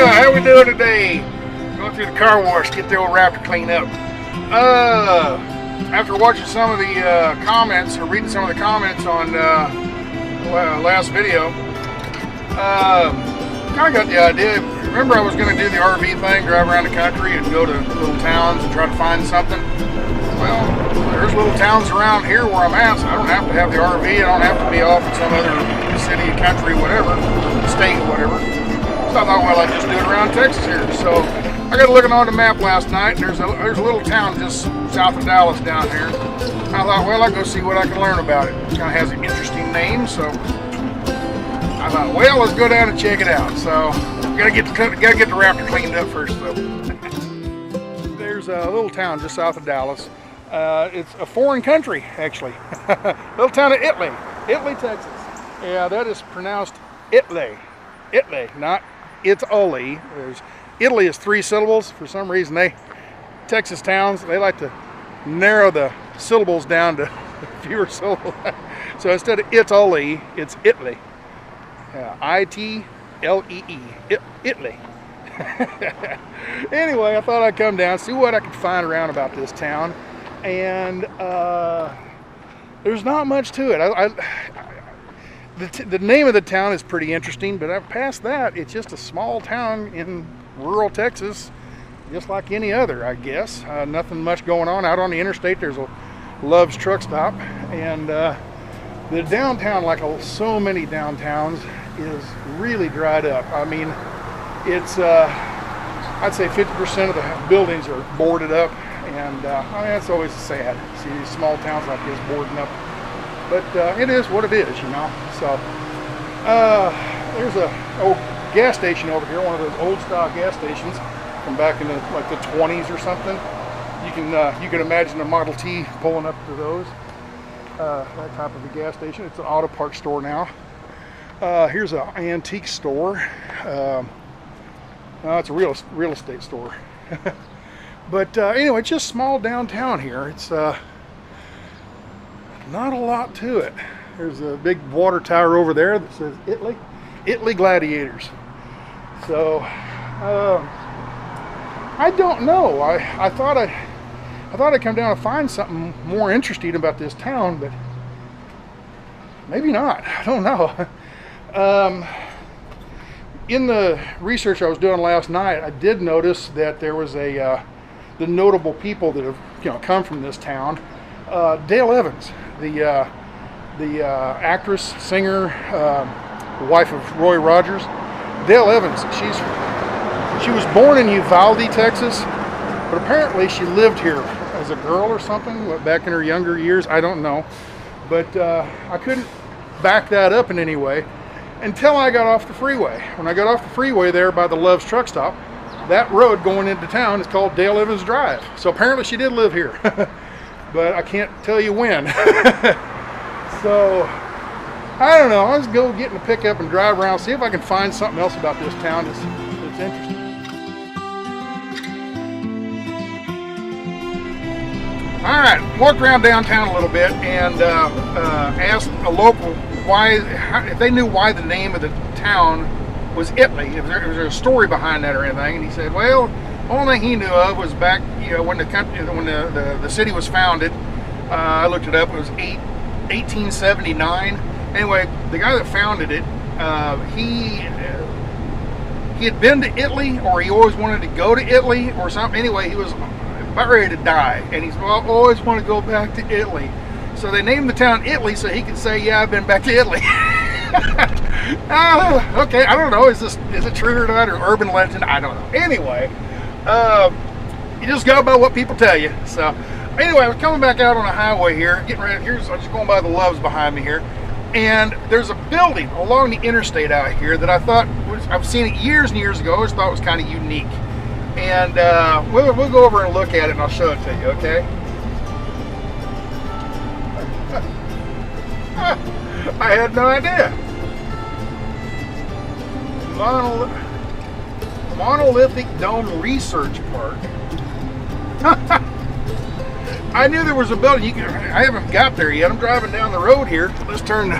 How we doing today? Going through the car wash, get the old Raptor cleaned up. After watching some of the comments, or reading some of the comments on last video, kind of got the idea. Remember I was going to do the RV thing, drive around the country and go to little towns and try to find something? Well, there's little towns around here where I'm at, so I don't have to have the RV. I don't have to be off in some other city, country, whatever, state, whatever. So I thought, well, I'd just do it around Texas here. So I got looking on the map last night, and there's a little town just south of Dallas down here. I thought, well, I'll go see what I can learn about it. It kind of has an interesting name, so I thought, well, let's go down and check it out. So gotta get the Raptor cleaned up first, though. There's a little town just south of Dallas. It's a foreign country, actually. Little town of Italy, Texas. Yeah, that is pronounced Italy, not Italy. Italy is 3 syllables. For some reason, Texas towns, they like to narrow the syllables down to fewer syllables. So instead of Italy, it's Italy. I-T-L-E-E, Italy. Anyway, I thought I'd come down, see what I could find around about this town. And there's not much to it. The name of the town is pretty interesting, but past that, it's just a small town in rural Texas, just like any other, I guess. Nothing much going on. Out on the interstate, there's a Love's truck stop, and the downtown, like so many downtowns, is really dried up. I mean, it's I'd say 50% of the buildings are boarded up, and I mean, that's always sad. See these small towns like this boarding up. But it is what it is, you know. So there's a old gas station over here, one of those old style gas stations from back in like the 20s or something. You can imagine a Model T pulling up to those. That type of a gas station. It's an auto parts store now. Here's an antique store. It's a real estate store. But anyway, it's just small downtown here. It's not a lot to it. There's a big water tower over there that says Italy Gladiators. So I don't know. I thought I'd come down and find something more interesting about this town, but maybe not. I don't know. In the research I was doing last night, I did notice that there was the notable people that have come from this town. Dale Evans, the actress, singer, wife of Roy Rogers. Dale Evans, she was born in Uvalde, Texas, but apparently she lived here as a girl or something back in her younger years. I don't know, but I couldn't back that up in any way until I got off the freeway. When I got off the freeway there by the Love's truck stop, that road going into town is called Dale Evans Drive. So apparently she did live here. But I can't tell you when. So I don't know. Let's go get in the pickup and drive around, see if I can find something else about this town that's interesting. All right, walked around downtown a little bit and asked a local if they knew why the name of the town was Italy. If there was a story behind that or anything, and he said, well, only thing he knew of was back, when the city was founded. I looked it up. It was 1879. Anyway, the guy that founded it, he had been to Italy, or he always wanted to go to Italy, or something. Anyway, he was about ready to die, and he's, well, I always want to go back to Italy. So they named the town Italy so he could say, yeah, I've been back to Italy. Okay, I don't know. Is it true or not, or urban legend? I don't know. Anyway. You just go by what people tell you. So anyway, I was coming back out on a highway here, getting ready. I'm just going by the Loves behind me here, and there's a building along the interstate out here that I thought I've seen it years and years ago. I always thought it was kind of unique, and we'll go over and look at it, and I'll show it to you. Okay. I had no idea. Monolithic Dome Research Park. I knew there was a building. I haven't got there yet. I'm driving down the road here. Let's turn the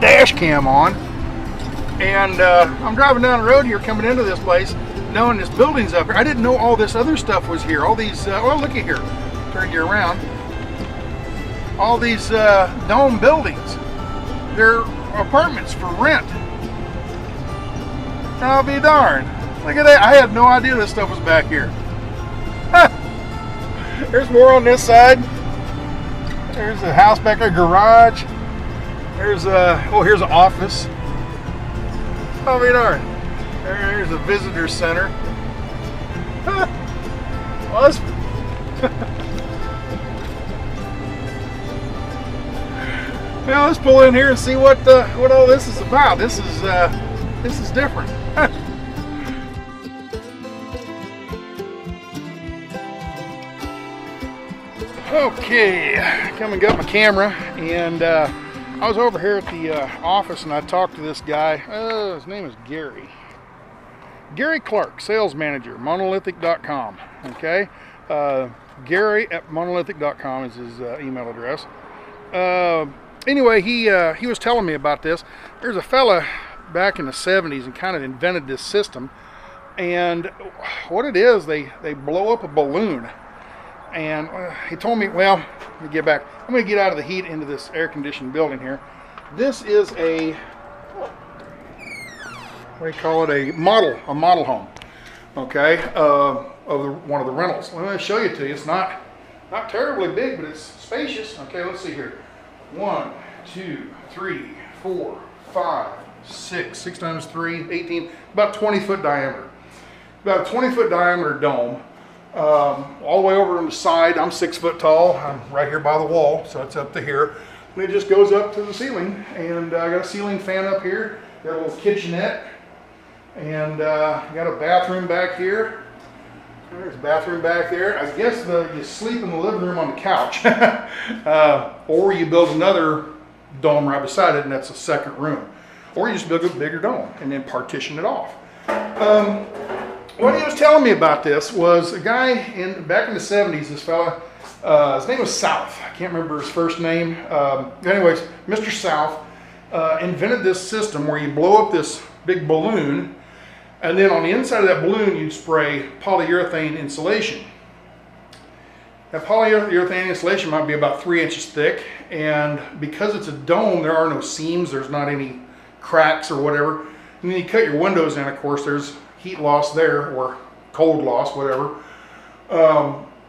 dash cam on. And I'm driving down the road here coming into this place, knowing this building's up here. I didn't know all this other stuff was here. All these, well, look at here. Turn you around. All these dome buildings. They're apartments for rent. I'll be darned. Look at that. I had no idea this stuff was back here. There's more on this side. There's a house back there, garage. There's a, oh, here's an office. I'll be darned. There's a visitor center. Well, let's well, let's pull in here and see what all this is about. This is different. Okay, come and got my camera, and I was over here at the office, and I talked to this guy. His name is Gary Clark, sales manager, monolithic.com. Okay, Gary at monolithic.com is his email address. Anyway, he was telling me about this. There's a fella back in the 70s and kind of invented this system, and what it is, they blow up a balloon. And he told me, well, let me get back. I'm going to get out of the heat into this air-conditioned building here. This is a, what do you call it, a model home, okay, of one of the rentals. Let me show you to you. It's not terribly big, but it's spacious. Okay, let's see here. 1, 2, 3, 4, 5, 6 times 3, 18, about 20-foot diameter. About a 20-foot diameter dome. All the way over on the side. I'm 6 foot tall. I'm right here by the wall, so it's up to here. And it just goes up to the ceiling, and I got a ceiling fan up here. Got a little kitchenette, and got a bathroom back here. There's a bathroom back there. I guess you sleep in the living room on the couch, or you build another dome right beside it, and that's a second room. Or you just build a bigger dome and then partition it off. What he was telling me about this was a guy back in the 70s, this fella, his name was South. I can't remember his first name. Anyways, Mr. South invented this system where you blow up this big balloon, and then on the inside of that balloon you'd spray polyurethane insulation. That polyurethane insulation might be about 3 inches thick, and because it's a dome, there are no seams, there's not any cracks or whatever. And then you cut your windows in, of course, there's heat loss there, or cold loss, whatever.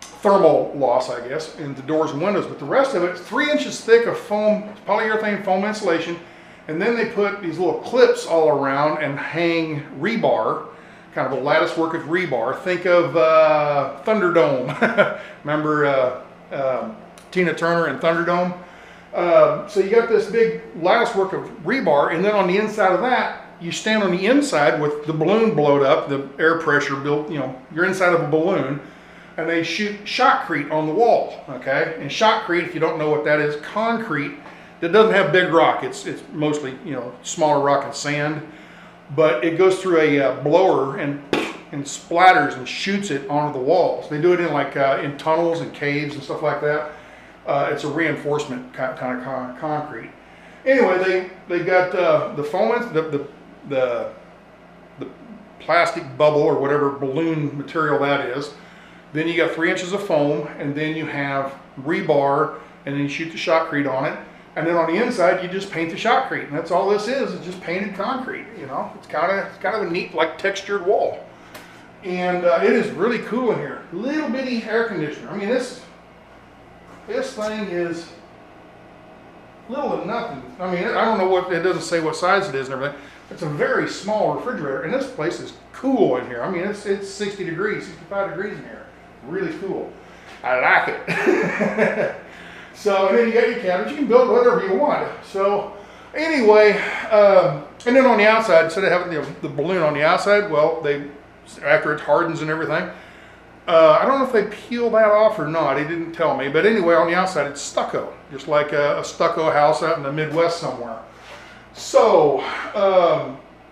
Thermal loss, I guess, in the doors and windows. But the rest of it, 3 inches thick of foam, polyurethane foam insulation. And then they put these little clips all around and hang rebar, kind of a lattice work of rebar. Think of Thunderdome. Remember Tina Turner and Thunderdome? So you got this big lattice work of rebar, and then on the inside of that, you stand on the inside with the balloon blowed up, the air pressure built, you know, you're inside of a balloon, and they shoot shotcrete on the wall, okay? And shotcrete, if you don't know what that is, concrete that doesn't have big rock. It's mostly, you know, smaller rock and sand, but it goes through a blower and splatters and shoots it onto the walls. They do it in like in tunnels and caves and stuff like that. It's a reinforcement kind of concrete. Anyway, they got the foam, the plastic bubble or whatever balloon material that is. Then you got 3 inches of foam, and then you have rebar, and then you shoot the shotcrete on it. And then on the inside, you just paint the shotcrete, and that's all this is. It's just painted concrete. You know, it's kind of a neat, like, textured wall. And it is really cool in here. Little bitty air conditioner. I mean, this thing is little to nothing. I mean, I don't know what, it doesn't say what size it is and everything. It's a very small refrigerator, and this place is cool in here. I mean, it's 60 degrees, 65 degrees in here. Really cool. I like it. So, and then you got your cabinet. You can build whatever you want. So, anyway, and then on the outside, instead of having the balloon on the outside, well, after it hardens and everything, I don't know if they peel that off or not. He didn't tell me. But anyway, on the outside, it's stucco, just like a stucco house out in the Midwest somewhere. So,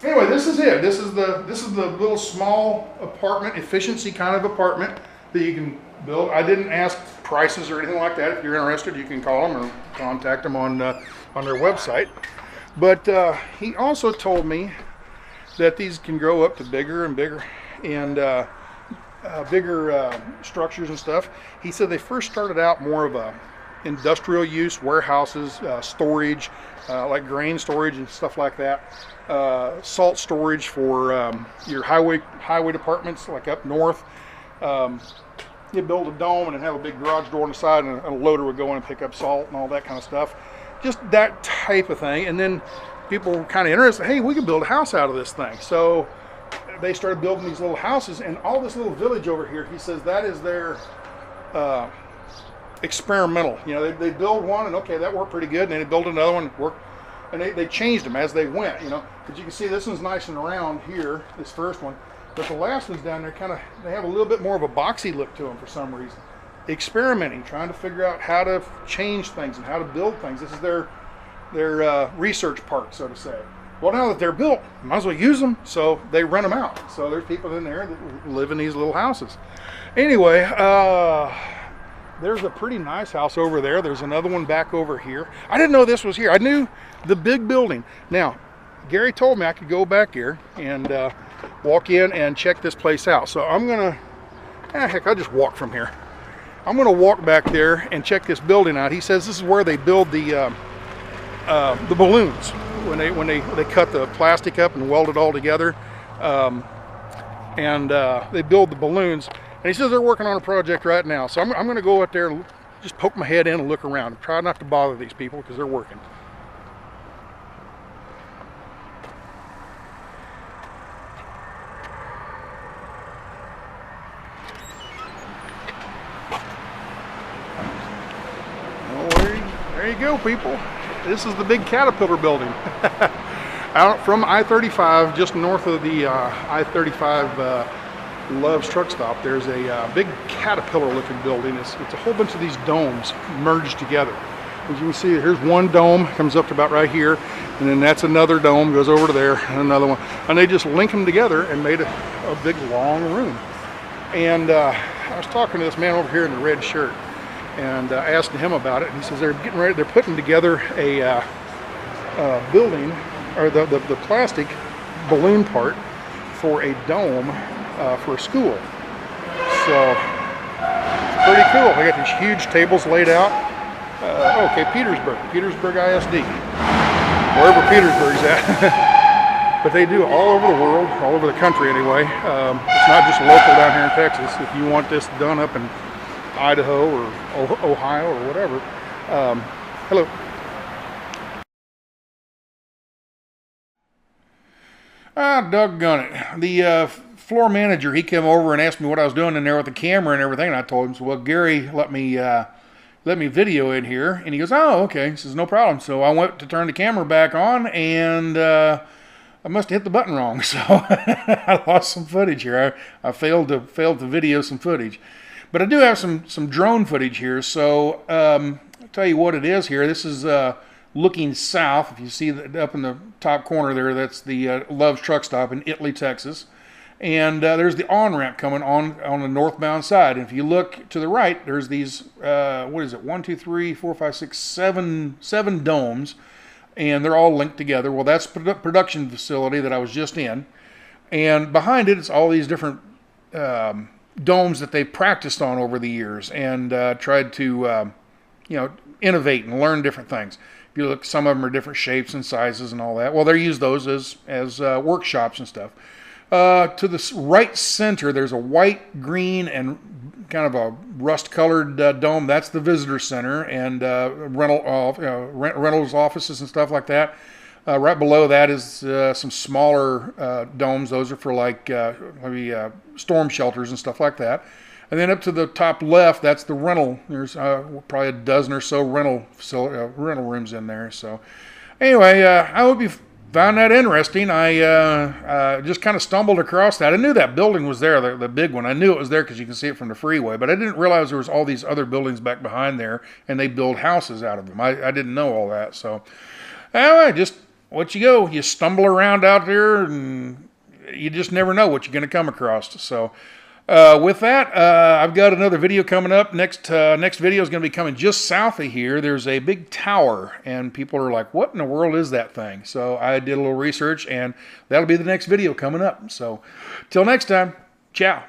anyway, this is it. This is the little small apartment, efficiency kind of apartment that you can build. I didn't ask prices or anything like that. If you're interested, you can call them or contact them on their website. But he also told me that these can grow up to bigger and bigger and bigger structures and stuff. He said they first started out more of a industrial use, warehouses, storage, like grain storage and stuff like that. Salt storage for your highway departments, like up north. You build a dome and have a big garage door on the side, and a loader would go in and pick up salt and all that kind of stuff. Just that type of thing. And then people were kind of interested, hey, we can build a house out of this thing. So they started building these little houses, and all this little village over here, he says that is their experimental. You know, they build one, and okay, that worked pretty good, and then they build another one, worked, and they changed them as they went, you know. But you can see this one's nice and round here, this first one. But the last one's down there, they have a little bit more of a boxy look to them for some reason. Experimenting, trying to figure out how to change things and how to build things. This is their research part, so to say. Well, now that they're built, might as well use them, so they rent them out. So there's people in there that live in these little houses. Anyway, there's a pretty nice house over there. There's another one back over here. I didn't know this was here. I knew the big building. Now, Gary told me I could go back here and walk in and check this place out. So I'm gonna, heck, I'll just walk from here. I'm gonna walk back there and check this building out. He says this is where they build the balloons when they cut the plastic up and weld it all together, and they build the balloons. And he says they're working on a project right now. So I'm gonna go out there and just poke my head in and look around. Try not to bother these people because they're working. There you go, people. This is the big Caterpillar building. Out from I-35, just north of the I-35 Love's truck stop, there's a big Caterpillar looking building. It's a whole bunch of these domes merged together. As you can see, here's one dome, comes up to about right here, and then that's another dome, goes over to there, and another one. And they just link them together and made a big long room. And I was talking to this man over here in the red shirt, and asking him about it. And he says they're getting ready, they're putting together a building, or the plastic balloon part for a dome for a school. So it's pretty cool. They got these huge tables laid out. Okay, Petersburg ISD, wherever Petersburg's at. But they do all over the world, all over the country anyway. It's not just local down here in Texas. If you want this done up in Idaho or Ohio or whatever. Hello. Doggone it. The floor manager, he came over and asked me what I was doing in there with the camera and everything, and I told him, so, well, Gary let me video in here, and he goes, oh, okay. He says, no problem. So I went to turn the camera back on, and I must have hit the button wrong, so I lost some footage here. I failed to video some footage. But I do have some drone footage here, so I'll tell you what it is here. This is looking south. If you see that up in the top corner there, that's the Love's truck stop in Italy, Texas. And there's the on-ramp coming on the northbound side. And if you look to the right, there's these, what is it, 1, 2, 3, 4, 5, 6, 7 domes. And they're all linked together. Well, that's the production facility that I was just in. And behind it, it's all these different domes that they've practiced on over the years and tried to, innovate and learn different things. If you look, some of them are different shapes and sizes and all that. Well, they use those as workshops and stuff. To the right center, there's a white, green, and kind of a rust-colored dome. That's the visitor center and rentals offices and stuff like that. Right below that is some smaller domes. Those are for like maybe storm shelters and stuff like that. And then up to the top left, that's the rental. There's probably a dozen or so rental rooms in there. So anyway, I hope you found that interesting. I just kind of stumbled across that. I knew that building was there, the big one. I knew it was there because you can see it from the freeway, but I didn't realize there was all these other buildings back behind there, and they build houses out of them. I didn't know all that. So anyway, just what you stumble around out there, and you just never know what you're going to come across. So With that, I've got another video coming up. Next video is going to be coming just south of here. There's a big tower, and people are like, what in the world is that thing? So I did a little research, and that'll be the next video coming up. So till next time, ciao.